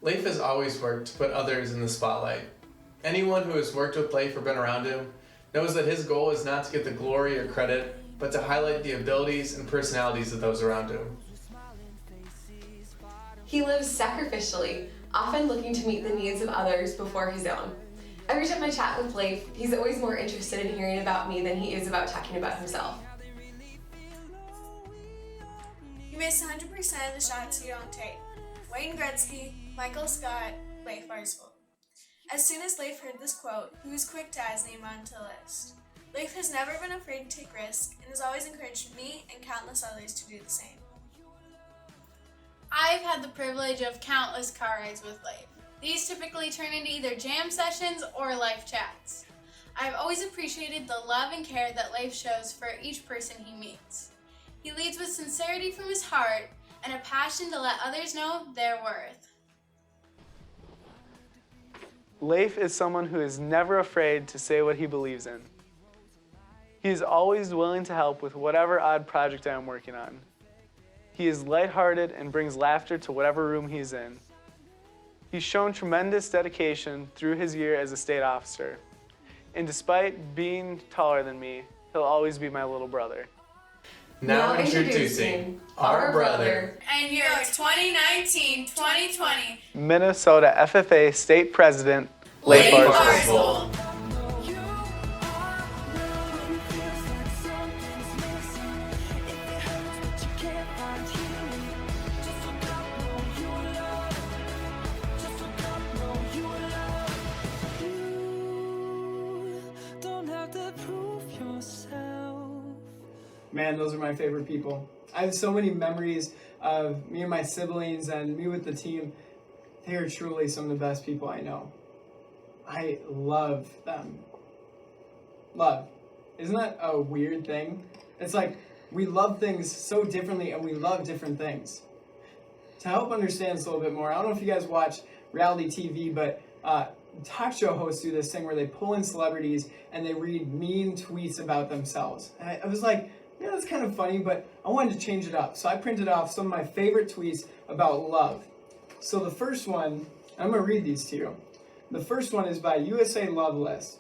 Lafe has always worked to put others in the spotlight. Anyone who has worked with Lafe or been around him knows that his goal is not to get the glory or credit, but to highlight the abilities and personalities of those around him. He lives sacrificially, often looking to meet the needs of others before his own. Every time I chat with Lafe, he's always more interested in hearing about me than he is about talking about himself. You missed 100% of the shots you don't take. Wayne Gretzky, Michael Scott, Lafe Aarsvold. As soon as Lafe heard this quote, he was quick to add his name onto the list. Lafe has never been afraid to take risks and has always encouraged me and countless others to do the same. I've had the privilege of countless car rides with Lafe. These typically turn into either jam sessions or life chats. I've always appreciated the love and care that Lafe shows for each person he meets. He leads with sincerity from his heart and a passion to let others know their worth. Lafe is someone who is never afraid to say what he believes in. He is always willing to help with whatever odd project I am working on. He is lighthearted and brings laughter to whatever room he's in. He's shown tremendous dedication through his year as a state officer. And despite being taller than me, he'll always be my little brother. Now introducing our brother And your 2019-2020 Minnesota FFA State President Lafe Aarsvold. Aarsvold. Man, those are my favorite people. I have so many memories of me and my siblings and me with the team. They are truly some of the best people I know. I love them. Love. Isn't that a weird thing? It's like we love things so differently and we love different things. To help understand this a little bit more, I don't know if you guys watch reality TV, but talk show hosts do this thing where they pull in celebrities and they read mean tweets about themselves. And I was like, yeah, that's kind of funny, but I wanted to change it up. So I printed off some of my favorite tweets about love. So the first one, I'm going to read these to you. The first one is by USA Love List.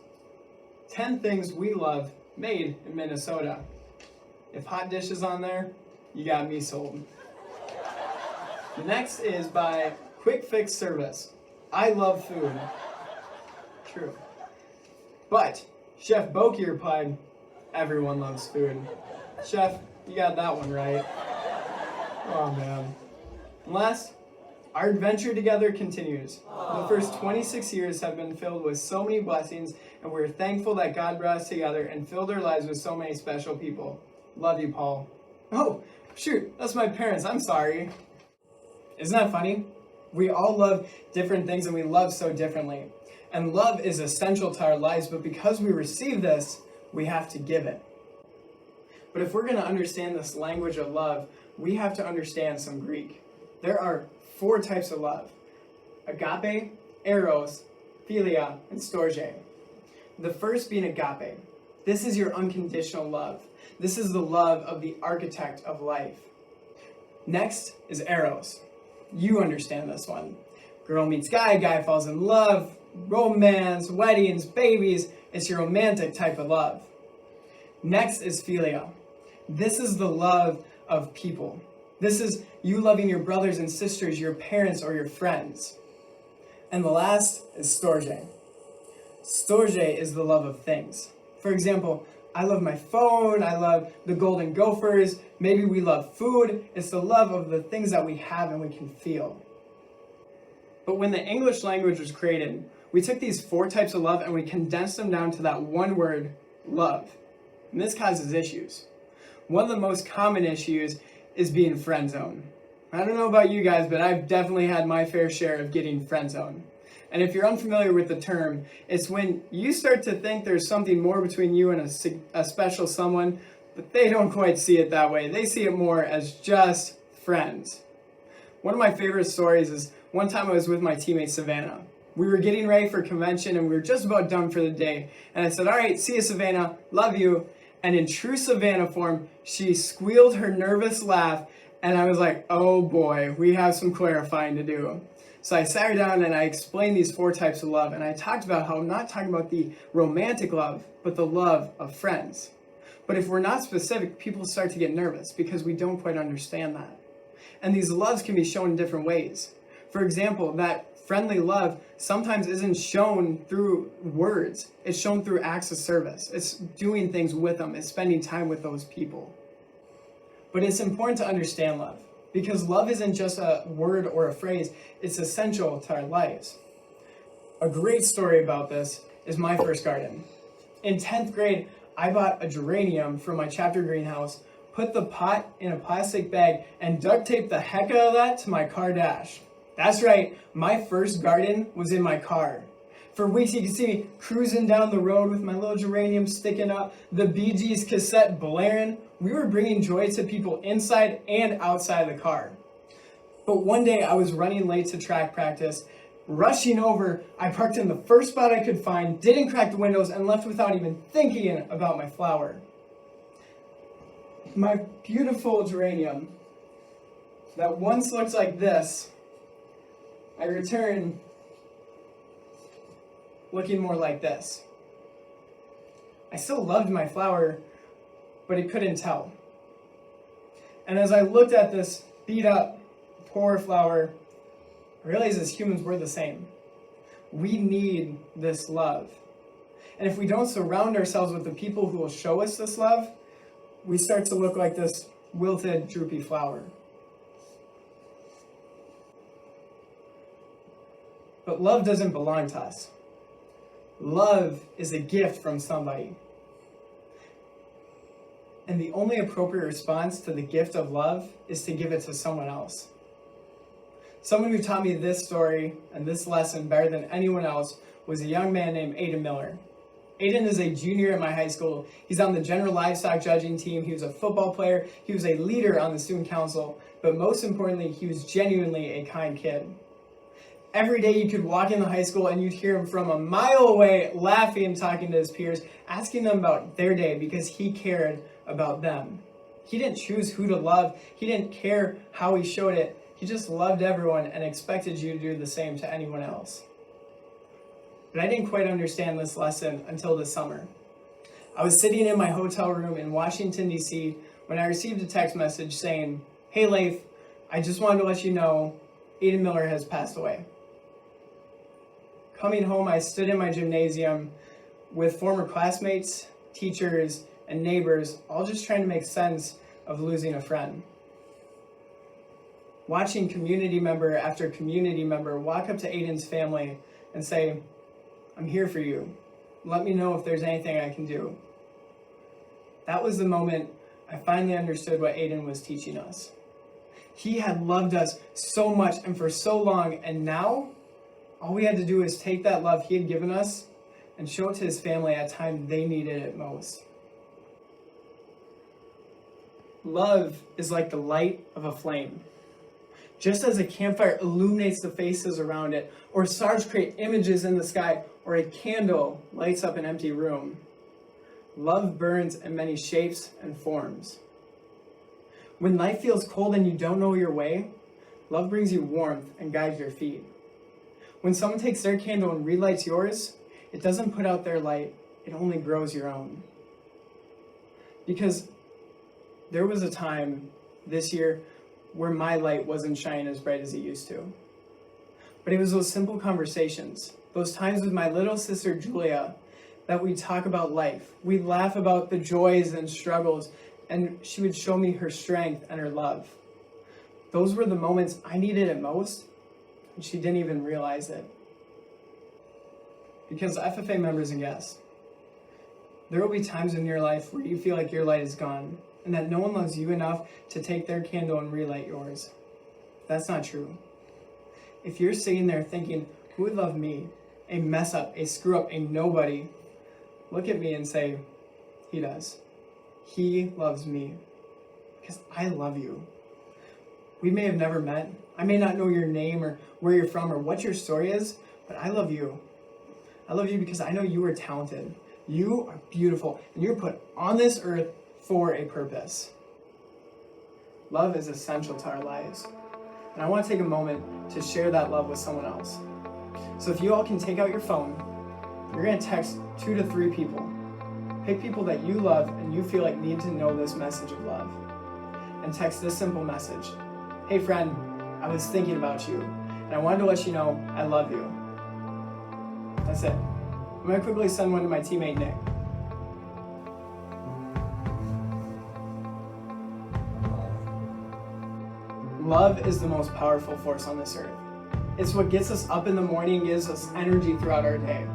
10 things we love made in Minnesota. If hot dish is on there, you got me sold. The next is by Quick Fix Service. I love food. True. But Chef Boki replied, everyone loves food. Chef, you got that one right. Oh man. And last, our adventure together continues. The first 26 years have been filled with so many blessings, and we're thankful that God brought us together and filled our lives with so many special people. Love you, Paul. Oh, shoot, that's my parents. I'm sorry. Isn't that funny? We all love different things and we love so differently. And love is essential to our lives, but because we receive this, we have to give it. But if we're going to understand this language of love, we have to understand some Greek. There are 4 types of love: agape, eros, philia, and storge. The first being agape. This is your unconditional love. This is the love of the architect of life. Next is eros. You understand this one. Girl meets guy, guy falls in love, romance, weddings, babies. It's your romantic type of love. Next is philia. This is the love of people. This is you loving your brothers and sisters, your parents, or your friends. And the last is storge. Storge is the love of things. For example, I love my phone, I love the Golden Gophers, maybe we love food. It's the love of the things that we have and we can feel. But when the English language was created, we took these 4 types of love and we condensed them down to that one word, love. And this causes issues. One of the most common issues is being friend zoned. I don't know about you guys, but I've definitely had my fair share of getting friend zoned. And if you're unfamiliar with the term, it's when you start to think there's something more between you and a special someone, but they don't quite see it that way. They see it more as just friends. One of my favorite stories is one time I was with my teammate Savannah. We were getting ready for convention and we were just about done for the day. And I said, all right, see you, Savannah, love you. And in true Savannah form, she squealed her nervous laugh. And I was like, oh boy, we have some clarifying to do. So I sat her down and I explained these 4 types of love, and I talked about how I'm not talking about the romantic love, but the love of friends. But if we're not specific, people start to get nervous because we don't quite understand that. And these loves can be shown in different ways. For example, that friendly love sometimes isn't shown through words. It's shown through acts of service. It's doing things with them. It's spending time with those people. But it's important to understand love, because love isn't just a word or a phrase. It's essential to our lives. A great story about this is my first garden. In 10th grade, I bought a geranium from my chapter greenhouse, put the pot in a plastic bag, and duct taped the heck out of that to my car dash. That's right, my first garden was in my car. For weeks you could see me cruising down the road with my little geranium sticking up, the Bee Gees cassette blaring. We were bringing joy to people inside and outside the car. But one day I was running late to track practice. Rushing over, I parked in the first spot I could find, didn't crack the windows, and left without even thinking about my flower. My beautiful geranium that once looked like this, I returned looking more like this. I still loved my flower, but it couldn't tell. And as I looked at this beat up, poor flower, I realized as humans we're the same. We need this love. And if we don't surround ourselves with the people who will show us this love, we start to look like this wilted, droopy flower. But love doesn't belong to us. Love is a gift from somebody. And the only appropriate response to the gift of love is to give it to someone else. Someone who taught me this story and this lesson better than anyone else was a young man named Aiden Miller. Aiden is a junior at my high school. He's on the general livestock judging team. He was a football player. He was a leader on the student council. But most importantly, he was genuinely a kind kid. Every day you could walk into high school and you'd hear him from a mile away laughing and talking to his peers, asking them about their day because he cared about them. He didn't choose who to love. He didn't care how he showed it. He just loved everyone and expected you to do the same to anyone else. But I didn't quite understand this lesson until this summer. I was sitting in my hotel room in Washington, D.C. when I received a text message saying, "Hey, Lafe, I just wanted to let you know Aiden Miller has passed away." Coming home, I stood in my gymnasium with former classmates, teachers, and neighbors, all just trying to make sense of losing a friend. Watching community member after community member walk up to Aiden's family and say, "I'm here for you. Let me know if there's anything I can do." That was the moment I finally understood what Aiden was teaching us. He had loved us so much and for so long, and now all we had to do is take that love he had given us and show it to his family at a time they needed it most. Love is like the light of a flame. Just as a campfire illuminates the faces around it, or stars create images in the sky, or a candle lights up an empty room, love burns in many shapes and forms. When life feels cold and you don't know your way, love brings you warmth and guides your feet. When someone takes their candle and relights yours, it doesn't put out their light, it only grows your own. Because there was a time this year where my light wasn't shining as bright as it used to. But it was those simple conversations, those times with my little sister Julia, that we'd talk about life. We'd laugh about the joys and struggles, and she would show me her strength and her love. Those were the moments I needed it most, and she didn't even realize it. Because FFA members and guests, there will be times in your life where you feel like your light is gone, and that no one loves you enough to take their candle and relight yours. That's not true. If you're sitting there thinking, who would love me? A mess up, a screw up, a nobody. Look at me and say, he does. He loves me. Because I love you. We may have never met. I may not know your name or where you're from or what your story is, but I love you. I love you because I know you are talented. You are beautiful, and you're put on this earth for a purpose. Love is essential to our lives. and I want to take a moment to share that love with someone else. So if you all can take out your phone, you're going to text 2 to 3 people. Pick people that you love and you feel like need to know this message of love. And text this simple message. Hey friend, I was thinking about you, and I wanted to let you know I love you. That's it. I'm going to quickly send one to my teammate Nick. Love is the most powerful force on this earth. It's what gets us up in the morning and gives us energy throughout our day.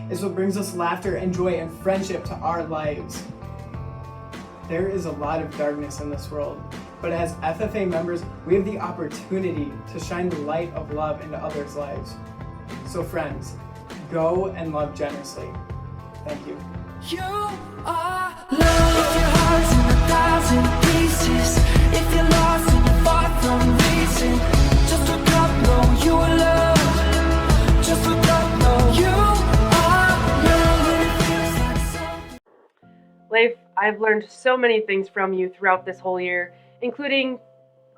It's what brings us laughter and joy and friendship to our lives. There is a lot of darkness in this world, but as FFA members, we have the opportunity to shine the light of love into others' lives. So friends, go and love generously. Thank you. You are love. If your heart's in 1,000 pieces, if you're lost and you're far from reason, just look up, know you are loved. Just look up, know you are loved. And it feels like so. Lafe, I've learned so many things from you throughout this whole year, including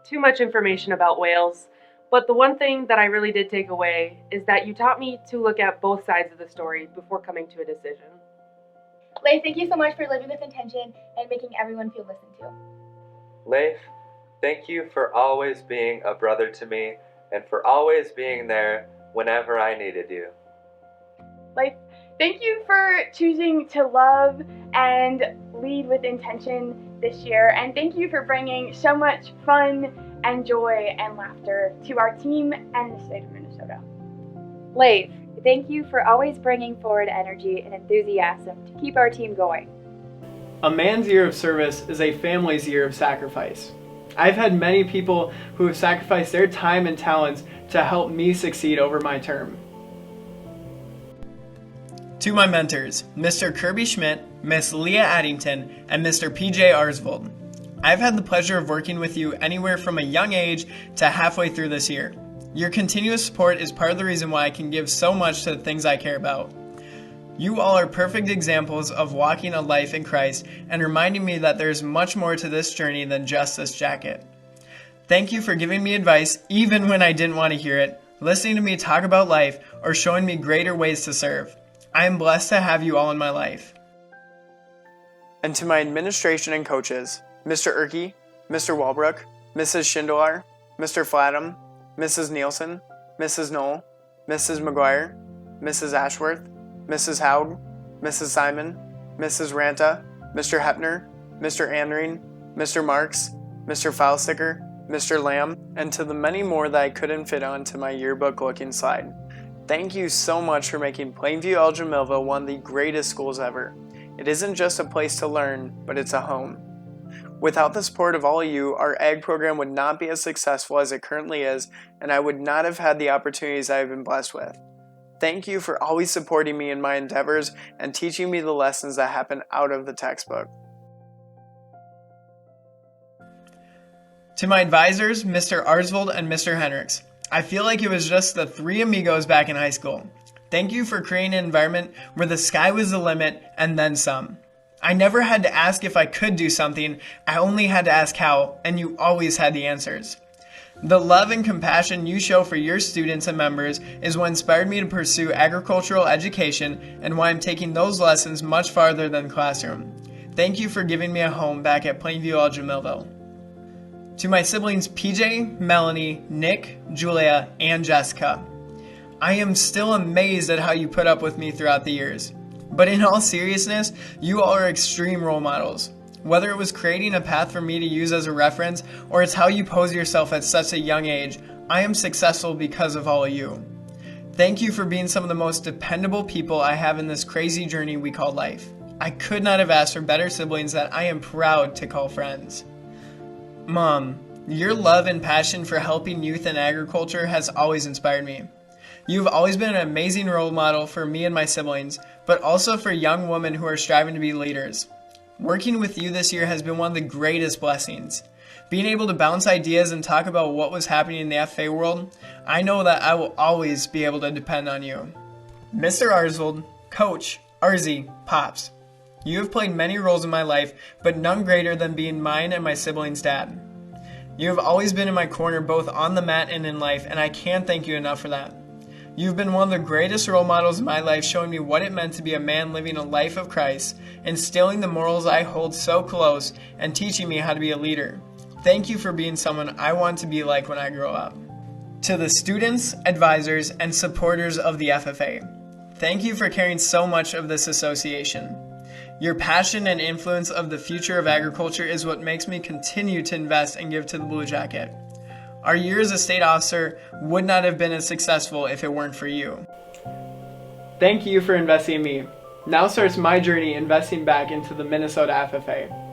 too much information about whales. But the one thing that I really did take away is that you taught me to look at both sides of the story before coming to a decision. Lafe, thank you so much for living with intention and making everyone feel listened to. Lafe, thank you for always being a brother to me and for always being there whenever I needed you. Lafe, thank you for choosing to love and lead with intention this year, and thank you for bringing so much fun and joy and laughter to our team and the state of Minnesota. Lafe, thank you for always bringing forward energy and enthusiasm to keep our team going. A man's year of service is a family's year of sacrifice. I've had many people who have sacrificed their time and talents to help me succeed over my term. To my mentors, Mr. Kirby Schmidt, Miss Leah Addington, and Mr. PJ Aarsvold. I've had the pleasure of working with you anywhere from a young age to halfway through this year. Your continuous support is part of the reason why I can give so much to the things I care about. You all are perfect examples of walking a life in Christ and reminding me that there's much more to this journey than just this jacket. Thank you for giving me advice even when I didn't want to hear it, listening to me talk about life, or showing me greater ways to serve. I am blessed to have you all in my life. And to my administration and coaches, Mr. Erke, Mr. Walbrook, Mrs. Schindler, Mr. Flatham, Mrs. Nielsen, Mrs. Knoll, Mrs. McGuire, Mrs. Ashworth, Mrs. Haug, Mrs. Simon, Mrs. Ranta, Mr. Hepner, Mr. Andring, Mr. Marks, Mr. Foulsticker, Mr. Lamb, and to the many more that I couldn't fit onto my yearbook-looking slide. Thank you so much for making Plainview Elgin Millville one of the greatest schools ever. It isn't just a place to learn, but it's a home. Without the support of all of you, our ag program would not be as successful as it currently is, and I would not have had the opportunities I have been blessed with. Thank you for always supporting me in my endeavors and teaching me the lessons that happen out of the textbook. To my advisors, Mr. Aarsvold and Mr. Hendricks, I feel like it was just the three amigos back in high school. Thank you for creating an environment where the sky was the limit and then some. I never had to ask if I could do something, I only had to ask how, and you always had the answers. The love and compassion you show for your students and members is what inspired me to pursue agricultural education and why I'm taking those lessons much farther than the classroom. Thank you for giving me a home back at Plainview Elgin Millville. To my siblings PJ, Melanie, Nick, Julia, and Jessica, I am still amazed at how you put up with me throughout the years. But in all seriousness, you all are extreme role models. Whether it was creating a path for me to use as a reference, or it's how you pose yourself at such a young age, I am successful because of all of you. Thank you for being some of the most dependable people I have in this crazy journey we call life. I could not have asked for better siblings that I am proud to call friends. Mom, your love and passion for helping youth in agriculture has always inspired me. You've always been an amazing role model for me and my siblings, but also for young women who are striving to be leaders. Working with you this year has been one of the greatest blessings. Being able to bounce ideas and talk about what was happening in the FFA world, I know that I will always be able to depend on you. Mr. Aarsvold, Coach, Arzi, Pops, you have played many roles in my life, but none greater than being mine and my siblings' dad. You have always been in my corner both on the mat and in life, and I can't thank you enough for that. You've been one of the greatest role models in my life, showing me what it meant to be a man living a life of Christ, instilling the morals I hold so close, and teaching me how to be a leader. Thank you for being someone I want to be like when I grow up. To the students, advisors, and supporters of the FFA, thank you for caring so much of this association. Your passion and influence of the future of agriculture is what makes me continue to invest and give to the Blue Jacket. Our year as a state officer would not have been as successful if it weren't for you. Thank you for investing in me. Now starts my journey investing back into the Minnesota FFA.